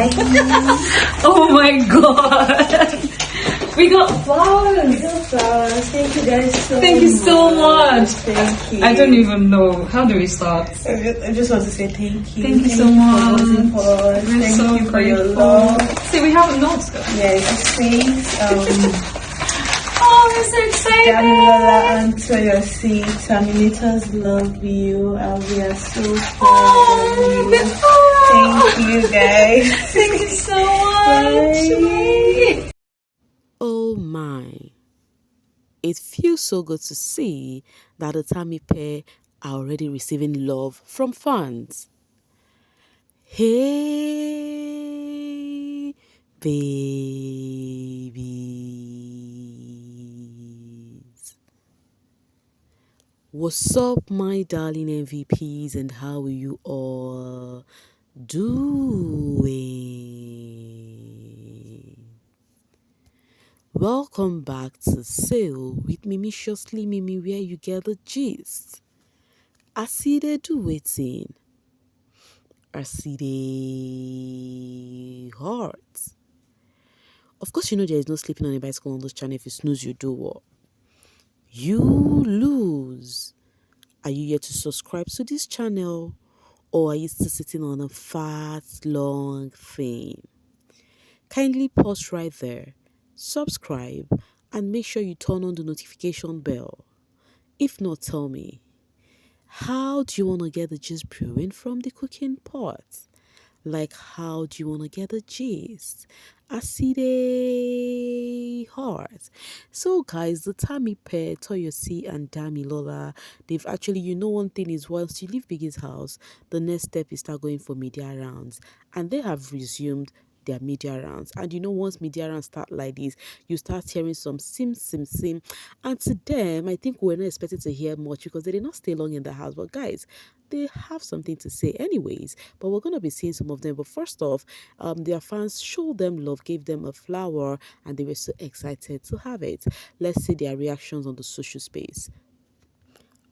Bye. Oh my god. We got flowers. Thank you guys so much. Thank you so much. Thank you. I don't even know. How do we start? I just want to say thank you. Thank you so much. Thank so you for your grateful. love. See, we have notes though. Yes, thanks. Oh, I'm so excited. Daniela and Toyosi, Terminators love you, and we are so proud of you. Thank you guys. Thank you so much. Bye. Oh my. It feels so good to see that the Tami pair are already receiving love from fans. Hey, babies. What's up, my darling MVPs, and how are you all doing? Welcome back to Sail with Mimiciously Mimi, where you get the gist. I see they do waiting. I see they heart. Of course, you know there is no sleeping on a bicycle on this channel. If you snooze, you do what? You lose. Are you yet to subscribe to this channel? Or are you still sitting on a fat, long thing? Kindly pause right there, subscribe, and make sure you turn on the notification bell. If not, tell me, how do you want to get the gist brewing from the cooking pot? Like, how do you want to get the gist? I see the heart. So, guys, the Tami pair, Toyosi and Damilola, they've actually, you know, one thing is once you leave Biggie's house, the next step is start going for media rounds. And they have resumed their media rounds. And you know, once media rounds start like this, you start hearing some sim. And to them, I think we're not expected to hear much because they did not stay long in the house. But guys, they have something to say anyways, but we're going to be seeing some of them. But first off, their fans showed them love, gave them a flower, and they were so excited to have it. Let's see their reactions on the social space.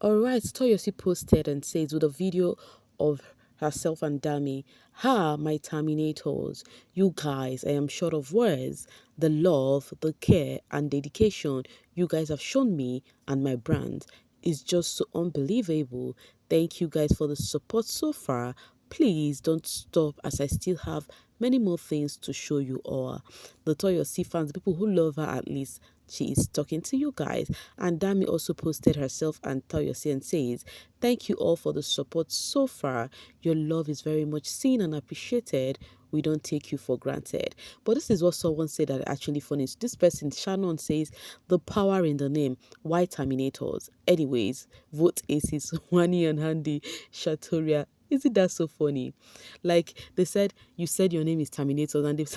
Alright, Toyosi posted and says with a video of herself and Dami, "Ha, my Terminators, you guys, I am short of words. The love, the care and dedication you guys have shown me and my brand is just so unbelievable. Thank you guys for the support so far. Please don't stop as I still have many more things to show you all." The Toyosi fans, people who love her at least, she is talking to you guys. And Dami also posted herself and Toyosi and says, "Thank you all for the support so far. Your love is very much seen and appreciated. We don't take you for granted." But this is what someone said that actually funny. So this person, Shannon, says, "The power in the name. Why Terminators? Anyways, vote aces, Wanni and Handi, Shatoria." Isn't that so funny? Like they said, you said your name is Terminator, and they've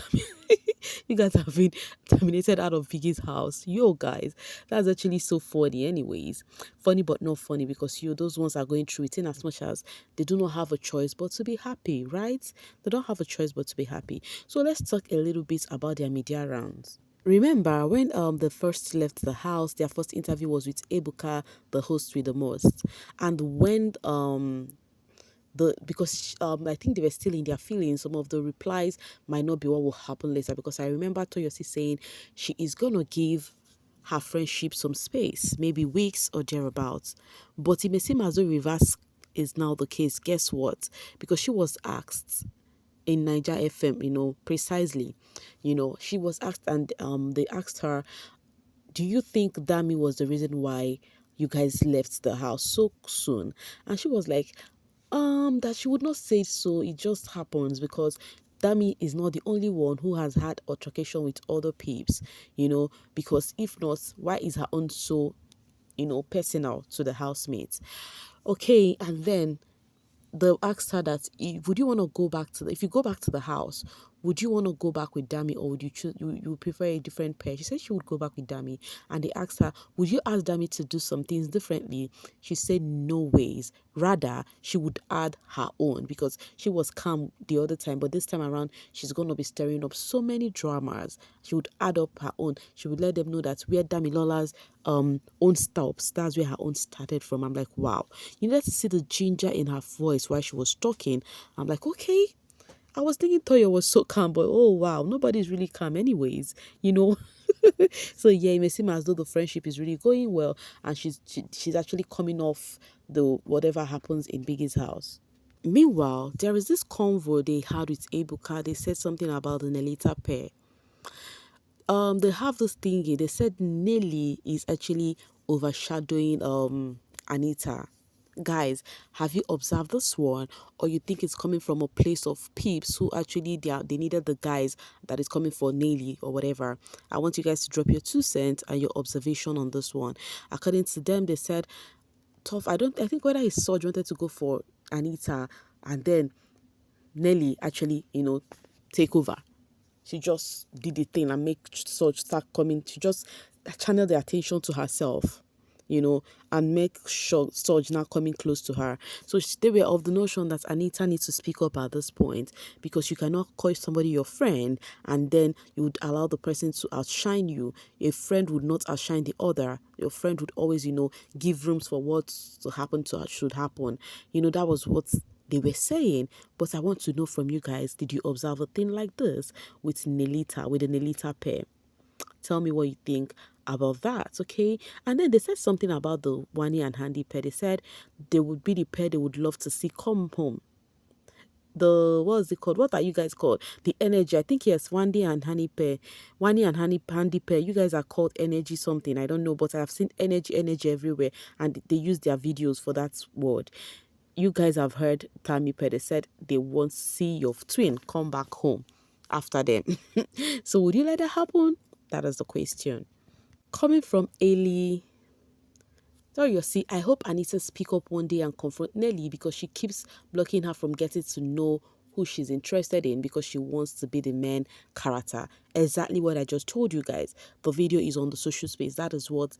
you guys have been terminated out of Biggie's house. Yo, guys, that's actually so funny. Anyways, funny but not funny because those ones are going through it in as much as they do not have a choice but to be happy, right? They don't have a choice but to be happy. So let's talk a little bit about their media rounds. Remember when they first left the house, their first interview was with Ebuka, the host with the most, and when because I think they were still in their feelings, some of the replies might not be what will happen later, because I remember Toyosi saying she is gonna give her friendship some space, maybe weeks or thereabouts. But it may seem as though reverse is now the case. Guess what? Because she was asked in Niger FM, precisely, she was asked, and they asked her, "Do you think Dami was the reason why you guys left the house so soon?" And she was like, that she would not say so. It just happens because Dami is not the only one who has had altercation with other peeps, because if not, why is her own so, personal to the housemates? Okay, and then they asked her that, would you want to go back to if you go back to the house, would you want to go back with Dami, or would you choose, you prefer a different pair? She said she would go back with Dami. And they asked her, would you ask Dami to do some things differently? She said no ways. Rather, she would add her own, because she was calm the other time, but this time around, she's going to be stirring up so many dramas. She would add up her own. She would let them know that where Damilola's own stops, that's where her own started from. I'm like, wow. You need to see the ginger in her voice while she was talking. I'm like, okay, I was thinking Toyo was so calm, but oh wow, nobody's really calm anyways, you know. So yeah, it may seem as though the friendship is really going well, and she's actually coming off the whatever happens in Biggie's house. Meanwhile, there is this convo they had with Ebuka. They said something about the Nelita pair. They have this thingy. They said Nelly is actually overshadowing Anita. Guys, have you observed this one, or you think it's coming from a place of peeps who actually they needed the guys that is coming for Nelly or whatever? I want you guys to drop your 2 cents and your observation on this one. According to them, they said tough. I think whether his Surge wanted to go for Anita, and then Nelly actually, take over. She just did the thing and make Surge start coming. She just channeled the attention to herself, and make sure Surge now coming close to her. So they were of the notion that Anita needs to speak up at this point, because you cannot call somebody your friend and then you would allow the person to outshine you. A friend would not outshine the other. Your friend would always, give rooms for what to happen to her should happen. That was what they were saying. But I want to know from you guys, did you observe a thing like this with Nelita, with the Nelita pair? Tell me what you think about that, okay? And then they said something about the Wanni and Handi pair. They said they would be the pair they would love to see come home. What is it called? What are you guys called? The energy. I think yes, Wanni and Handi pair. Wanni and Handi pair. You guys are called energy something. I don't know, but I've seen energy everywhere, and they use their videos for that word. You guys have heard Tami pair. They said they want to see your twin come back home after them. So would you let that happen? That is the question. Coming from Ailey. So you see, I hope Anita speak up one day and confront Nelly, because she keeps blocking her from getting to know who she's interested in, because she wants to be the main character. Exactly what I just told you guys. The video is on the social space. That is what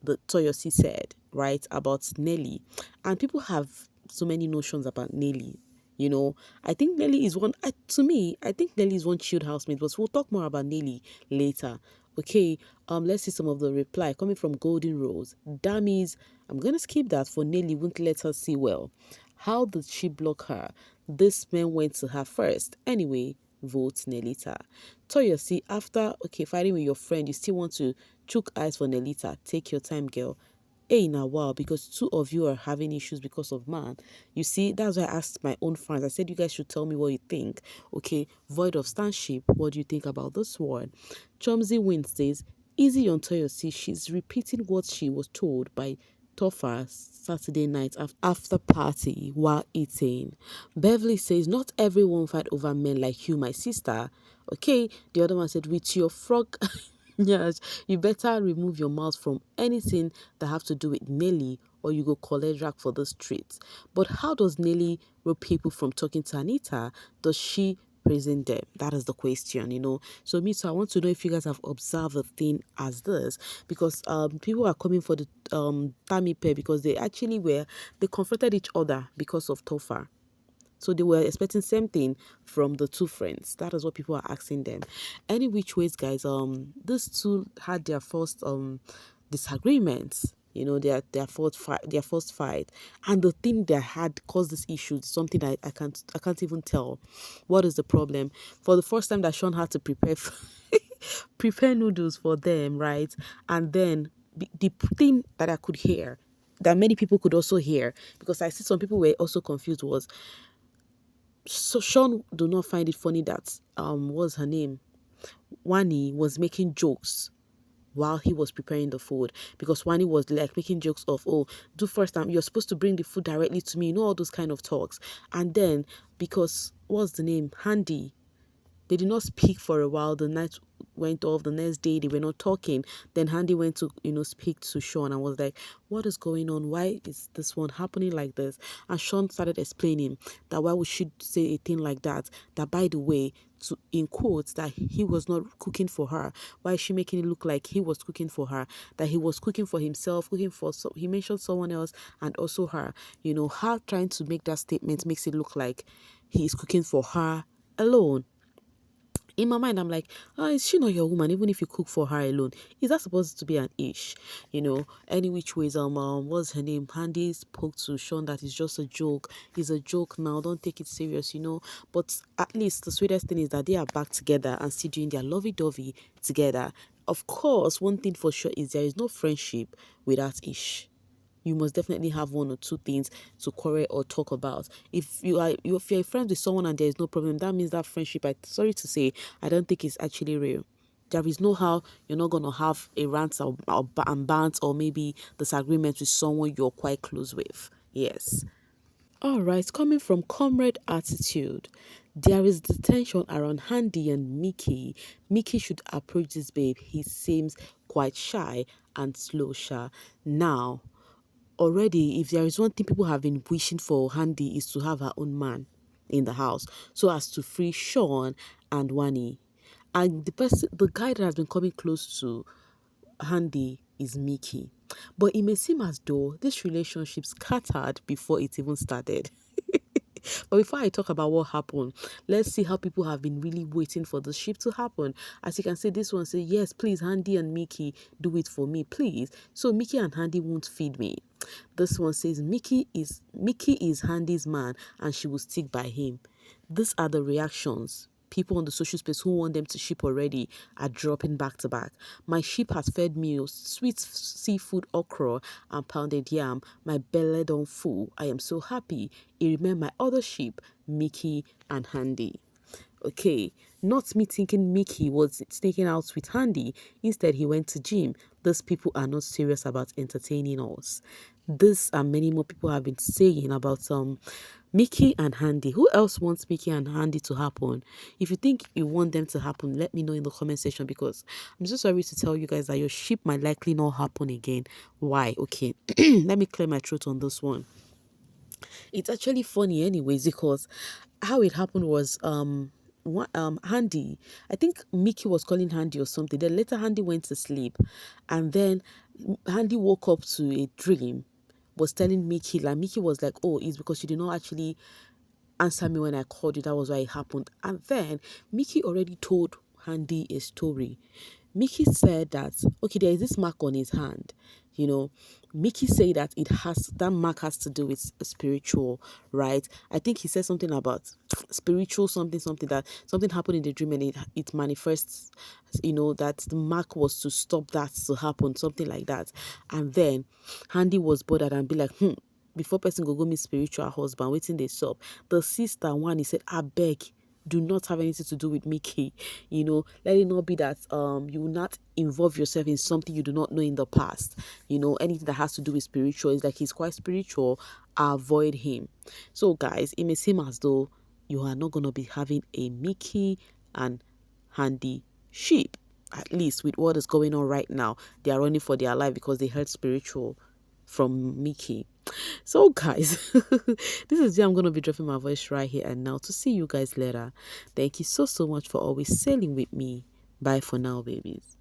the Toyosi said, right, about Nelly. And people have so many notions about Nelly. I think Nelly is one, to me, I think Nelly is one chilled housemate, but we'll talk more about Nelly later. Okay, let's see some of the reply coming from Golden Rose. Dummies, I'm gonna skip that, for Nelly won't let her see well. How did she block her? This man went to her first. Anyway, vote Nelita. Toyosi, after fighting with your friend, you still want to chook eyes for Nelita. Take your time, girl. Hey, now wow, because two of you are having issues because of man. You see, that's why I asked my own friends. I said you guys should tell me what you think. Okay, void of stanship, what do you think about this one? Chomsy Win says, easy on Toyosi, she's repeating what she was told by Toffa Saturday night after party while eating. Beverly says, not everyone fight over men like you, my sister. Okay, the other one said, with your frog... Yes, you better remove your mouth from anything that have to do with Nelly, or you go collect drag for the streets. But how does Nelly rope people from talking to Anita? Does she present them? That is the question, So I want to know if you guys have observed a thing as this, because people are coming for the Tami pair, because they confronted each other because of Toffa. So they were expecting same thing from the two friends. That is what people are asking them. Any which ways, guys, these two had their first disagreements. Their first fight, and the thing that had caused this issue is something I can't even tell. What is the problem? For the first time that Sean had to prepare noodles for them, right? And then the thing that I could hear, that many people could also hear, because I see some people were also confused, was, so Sean do not find it funny that what's her name, Wanni, was making jokes while he was preparing the food, because Wanni was like making jokes of, oh, do first time, you're supposed to bring the food directly to me, all those kind of talks. And then because what's the name, Handi, they did not speak for a while. The night went off. The next day they were not talking. Then Handi went to speak to Sean and was like, what is going on? Why is this one happening like this? And Sean started explaining that why would she say a thing like that, that by the way, in quotes, that he was not cooking for her. Why is she making it look like he was cooking for her? That he was cooking for himself, he mentioned someone else and also her. Her trying to make that statement makes it look like he is cooking for her alone. In my mind, I'm like, is she not your woman? Even if you cook for her alone, is that supposed to be an ish? Any which ways. What's her name? Handi spoke to Sean that it's just a joke. It's a joke now. Don't take it serious. But at least the sweetest thing is that they are back together and still doing their lovey-dovey together. Of course, one thing for sure is there is no friendship without ish. You must definitely have one or two things to quarrel or talk about. If you're friends with someone and there is no problem, that means that friendship, sorry to say, I don't think it's actually real. There is no how you're not gonna have a rant and bant or maybe disagreement with someone you're quite close with. Yes. All right, coming from comrade attitude, there is the tension around Handi and Mickey. Mickey should approach this babe. He seems quite shy and slow. Shy. Now, already, if there is one thing people have been wishing for Handi is to have her own man in the house, so as to free Sean and Wanni. And the guy that has been coming close to Handi is Mickey. But it may seem as though this relationship scattered before it even started. But before I talk about what happened, let's see how people have been really waiting for the ship to happen. As you can see, this one say, yes, please, Handi and Mickey, do it for me, please. So Mickey and Handi won't feed me. This one says Mickey is Handi's man and she will stick by him. These are the reactions. People on the social space who want them to ship already are dropping back to back. My sheep has fed me sweet seafood okra and pounded yam. My belly don't full. I am so happy. It remained my other sheep, Mickey and Handi. Okay, not me thinking Mickey was sneaking out with Handi. Instead, he went to gym. These people are not serious about entertaining us. This and many more people have been saying about Mickey and Handi. Who else wants Mickey and Handi to happen? If you think you want them to happen, let me know in the comment section, because I'm so sorry to tell you guys that your ship might likely not happen again. Why? Okay, let me clear my throat on this one. It's actually funny anyways, because how it happened was Handi, I think Mickey was calling Handi or something. Then later Handi went to sleep, and then Handi woke up to a dream, was telling Mickey, like Mickey was like, oh, it's because you did not actually answer me when I called you. That was why it happened. And then Mickey already told Handi a story. Mickey said that, okay, there is this mark on his hand. Mickey said that that mark has to do with spiritual, right? I think he said something about spiritual something, that something happened in the dream and it manifests, that the mark was to stop that to happen, something like that. And then Handi was bothered and be like, before person go meet spiritual husband, waiting they stop. The sister one, he said, I beg, do not have anything to do with Mickey. Let it not be that you will not involve yourself in something you do not know in the past. Anything that has to do with spiritual, is like he's quite spiritual, avoid him. So guys, it may seem as though you are not gonna be having a Mickey and Handi sheep. At least with what is going on right now, they are running for their life because they heard spiritual from Mickey. So guys, this is where I'm going to be dropping my voice right here and now. To see you guys later. Thank you so much for always sailing with me. Bye for now, babies.